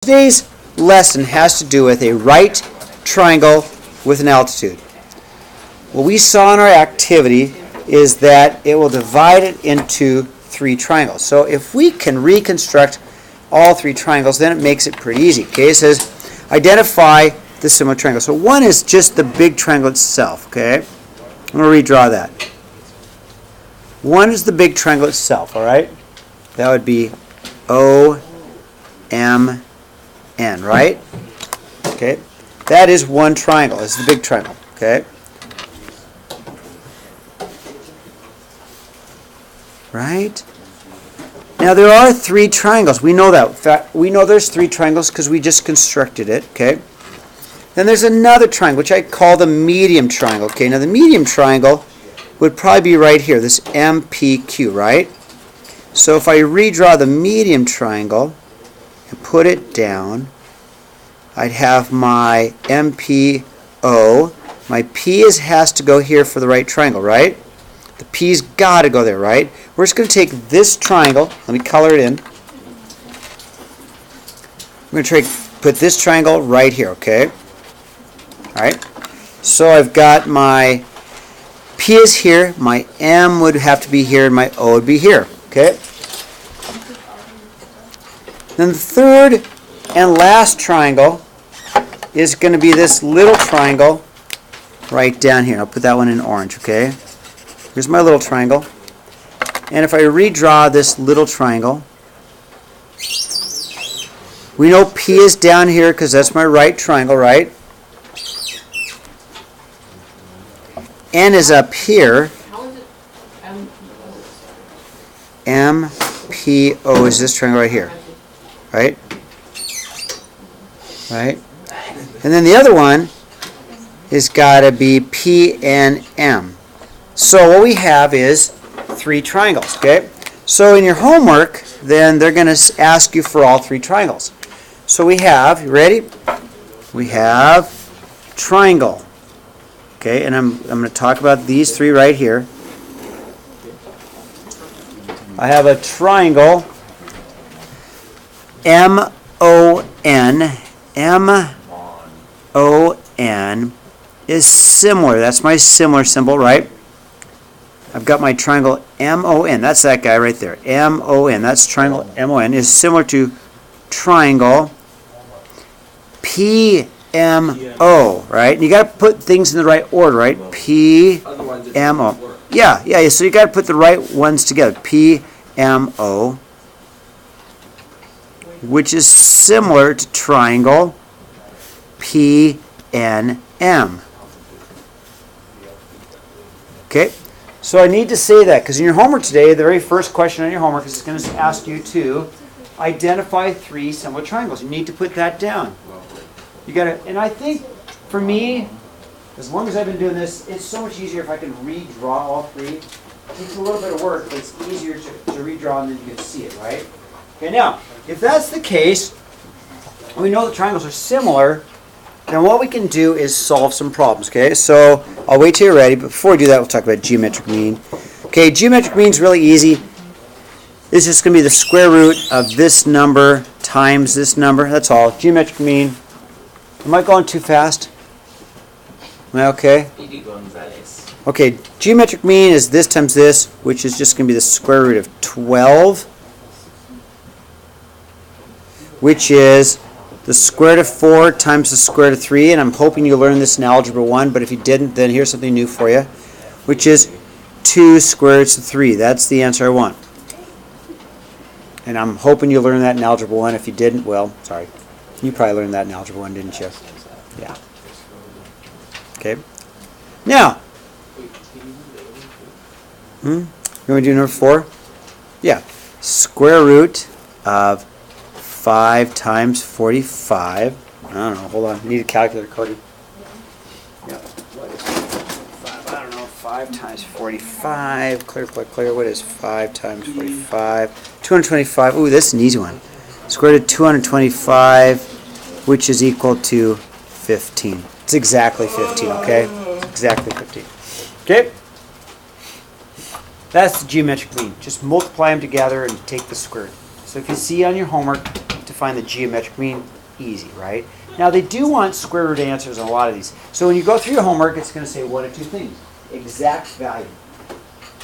Today's lesson has to do with a right triangle with an altitude. What we saw in our activity is that it will divide it into three triangles. So if we can reconstruct all three triangles, then it makes it pretty easy. Okay, it says identify the similar triangle. So one is just the big triangle itself. Okay, I'm going to redraw that. One is the big triangle itself. All right, that would be OMN, right? Okay, that is one triangle. It's the big triangle. Okay, right? Now there are three triangles. We know that. In fact, we know there's three triangles because we just constructed it. Okay. Then there's another triangle which I call the medium triangle. Okay. Now the medium triangle would probably be right here. This MPQ, right? So if I redraw the medium triangle and put it down, I'd have my MPO. My P has to go here for the right triangle, right? The P's got to go there, right? We're just going to take this triangle. Let me color it in. I'm going to put this triangle right here, okay? All right. So I've got my P is here, my M would have to be here, and my O would be here, okay? Then the third and last triangle is going to be this little triangle right down here. I'll put that one in orange, okay? Here's my little triangle. And if I redraw this little triangle, we know P is down here because that's my right triangle, right? N is up here. MPO is this triangle right here, right? Right? And then the other one is got to be PNM. So what we have is three triangles, okay? So in your homework, then they're going to ask you for all three triangles. So we have, you ready? We have triangle, okay? And I'm going to talk about these three right here. I have a triangle, MON. MON is similar. That's my similar symbol, right? I've got my triangle MON. That's that guy right there. MON. That's triangle MON is similar to triangle PMO, right? And you got to put things in the right order, right? PMO. Yeah. So you got to put the right ones together. PMO, which is similar to triangle PNM. Okay? So I need to say that because in your homework today, the very first question on your homework is going to ask you to identify three similar triangles. You need to put that down. You got to, and I think for me, as long as I've been doing this, it's so much easier if I can redraw all three. It takes a little bit of work, but it's easier to redraw and then you can see it, right? Okay, now, if that's the case, and we know the triangles are similar, then what we can do is solve some problems, okay? So I'll wait till you're ready, but before we do that, we'll talk about geometric mean. Okay, geometric mean is really easy. It's just going to be the square root of this number times this number. That's all. Geometric mean. Am I going too fast? Am I okay? Okay, geometric mean is this times this, which is just going to be the square root of 12, which is the square root of 4 times the square root of 3, and I'm hoping you learned this in Algebra 1, but if you didn't, then here's something new for you, which is 2 square roots of 3. That's the answer I want. And I'm hoping you learned that in Algebra 1. If you didn't, well, sorry. You probably learned that in Algebra 1, didn't you? Yeah. Okay. Now, you want to do number 4? Yeah. Square root of 5 times 45. I don't know. Hold on. I need a calculator, Cody. Yeah. What is 5? I don't know. 5 times 45. Clear. What is 5 times 45? 225. Ooh, this is an easy one. Square root of 225, which is equal to 15. It's exactly 15, okay? It's exactly 15. Okay? That's the geometric mean. Just multiply them together and take the square root. So if you see on your homework, to find the geometric mean? Easy, right? Now they do want square root answers on a lot of these. So when you go through your homework, it's going to say one of two things. Exact value.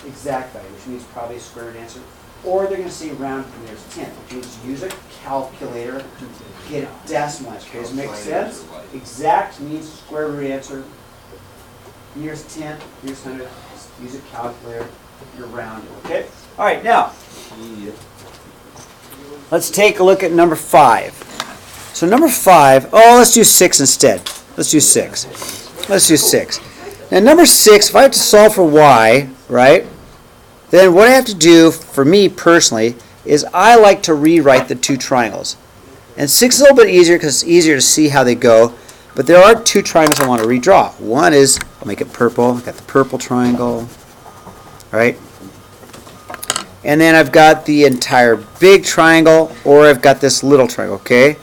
Exact value, which means probably a square root answer. Or they're going to say round to the nearest 10, which means use a calculator to get a decimal answer. Okay, does it make sense? Exact means square root answer. Nearest 10, nearest 100, use a calculator, you're rounding, okay? All right, now, let's take a look at number 5. So number 5, let's do 6 instead. Let's do 6. Let's do 6. Now number 6, if I have to solve for y, right, then what I have to do, for me personally, is I like to rewrite the two triangles. And 6 is a little bit easier because it's easier to see how they go. But there are two triangles I want to redraw. One is, I'll make it purple. I've got the purple triangle, right? And then I've got the entire big triangle, or I've got this little triangle, okay?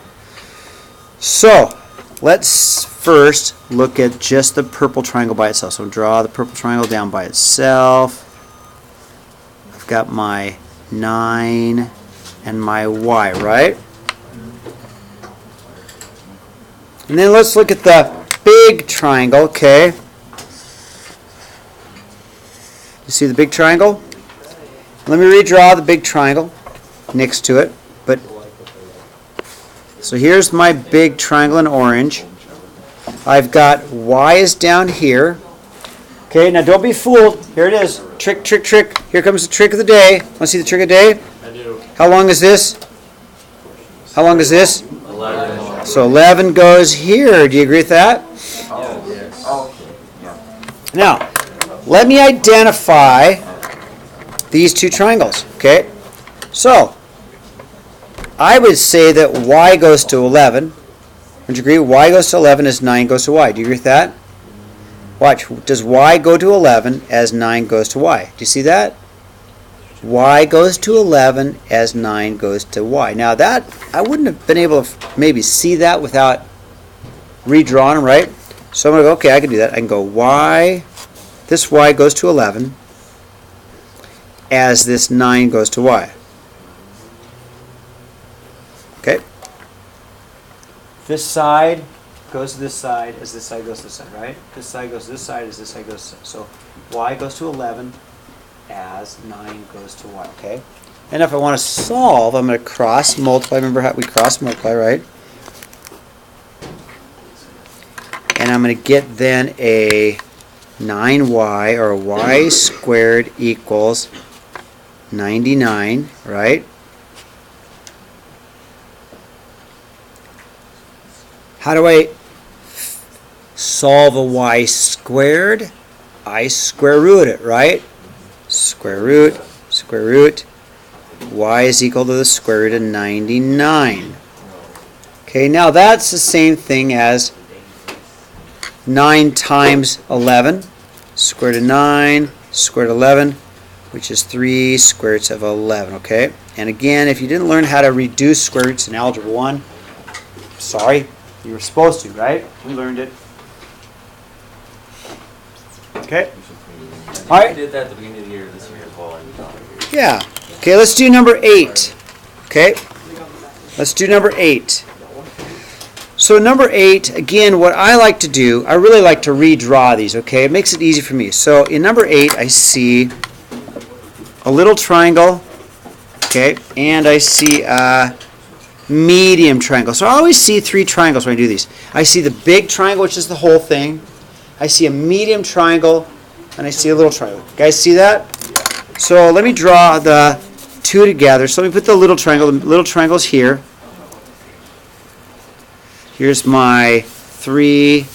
So, let's first look at just the purple triangle by itself. So draw the purple triangle down by itself. I've got my 9 and my y, right? And then let's look at the big triangle, okay? You see the big triangle? Let me redraw the big triangle next to it. So here's my big triangle in orange. I've got y is down here. Okay, now don't be fooled. Here it is. Trick, trick, trick. Here comes the trick of the day. Want to see the trick of the day? I do. How long is this? How long is this? 11. So 11 goes here. Do you agree with that? Yes. Now, let me identify these two triangles. Okay? So, I would say that y goes to 11. Would you agree? Y goes to 11 as 9 goes to y. Do you agree with that? Watch. Does y go to 11 as 9 goes to y? Do you see that? Y goes to 11 as 9 goes to y. Now that, I wouldn't have been able to maybe see that without redrawing them, right? So I'm going to go, okay, I can do that. I can go y, this y goes to 11 as this 9 goes to y. Okay? This side goes to this side as this side goes to this side, right? This side goes to this side as this side goes to this side. So y goes to 11 as 9 goes to y, okay? And if I want to solve, I'm going to cross multiply. Remember how we cross multiply, right? And I'm going to get then a 9y, or y squared equals 99, right? How do I solve a y squared? I square root it, right? Square root, y is equal to the square root of 99. Okay, now that's the same thing as 9 times 11, square root of 9, square root of 11, which is 3 square roots of 11, okay? And again, if you didn't learn how to reduce square roots in Algebra 1, sorry, you were supposed to, right? We learned it. Okay? All right. I did that at the beginning of the year this year as well. Yeah. Okay, let's do number 8. Okay? Let's do number 8. So number 8, again, what I like to do, I really like to redraw these, okay? It makes it easy for me. So in number 8, I see a little triangle, okay? And I see a medium triangle. So I always see 3 triangles when I do these. I see the big triangle, which is the whole thing. I see a medium triangle, and I see a little triangle. You guys see that? So let me draw the 2 together. So let me put the little triangle. The little triangle's here. Here's my 3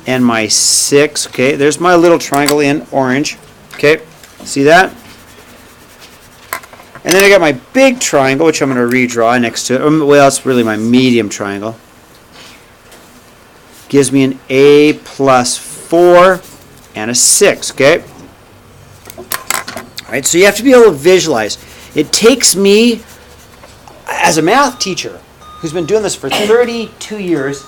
and my 6. Okay, there's my little triangle in orange. Okay, see that? And then I got my big triangle, which I'm going to redraw next to it. Well, it's really my medium triangle. Gives me an a plus 4 and a 6, okay? All right, so you have to be able to visualize. It takes me, as a math teacher who's been doing this for 32 years,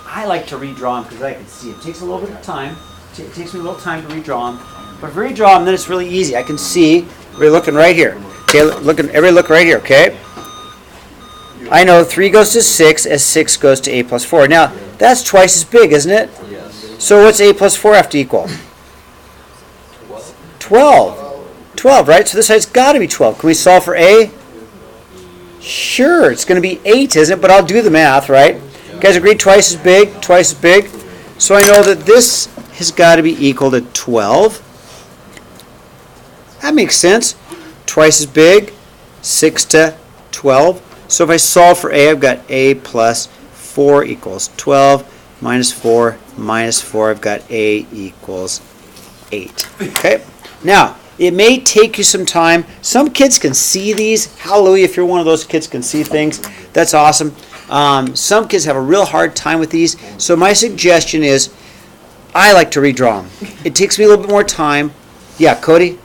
I like to redraw them because I can see it. It takes a little bit of time. It takes me a little time to redraw them. But if I redraw them, then it's really easy. I can see. We're looking right here. Okay, everybody look right here, okay? I know 3 goes to 6 as 6 goes to a plus 4. Now, that's twice as big, isn't it? Yes. So what's a plus 4 have to equal? 12. 12, right? So this side's got to be 12. Can we solve for a? Sure, it's going to be 8, isn't it? But I'll do the math, right? You guys agree twice as big, twice as big? So I know that this has got to be equal to 12. That makes sense. Twice as big, 6 to 12. So if I solve for a, I've got a plus 4 equals 12 minus 4 minus 4. I've got a equals 8. Okay? Now, it may take you some time. Some kids can see these. Hallelujah, if you're one of those kids can see things. That's awesome. Some kids have a real hard time with these. So my suggestion is, I like to redraw them. It takes me a little bit more time. Yeah, Cody?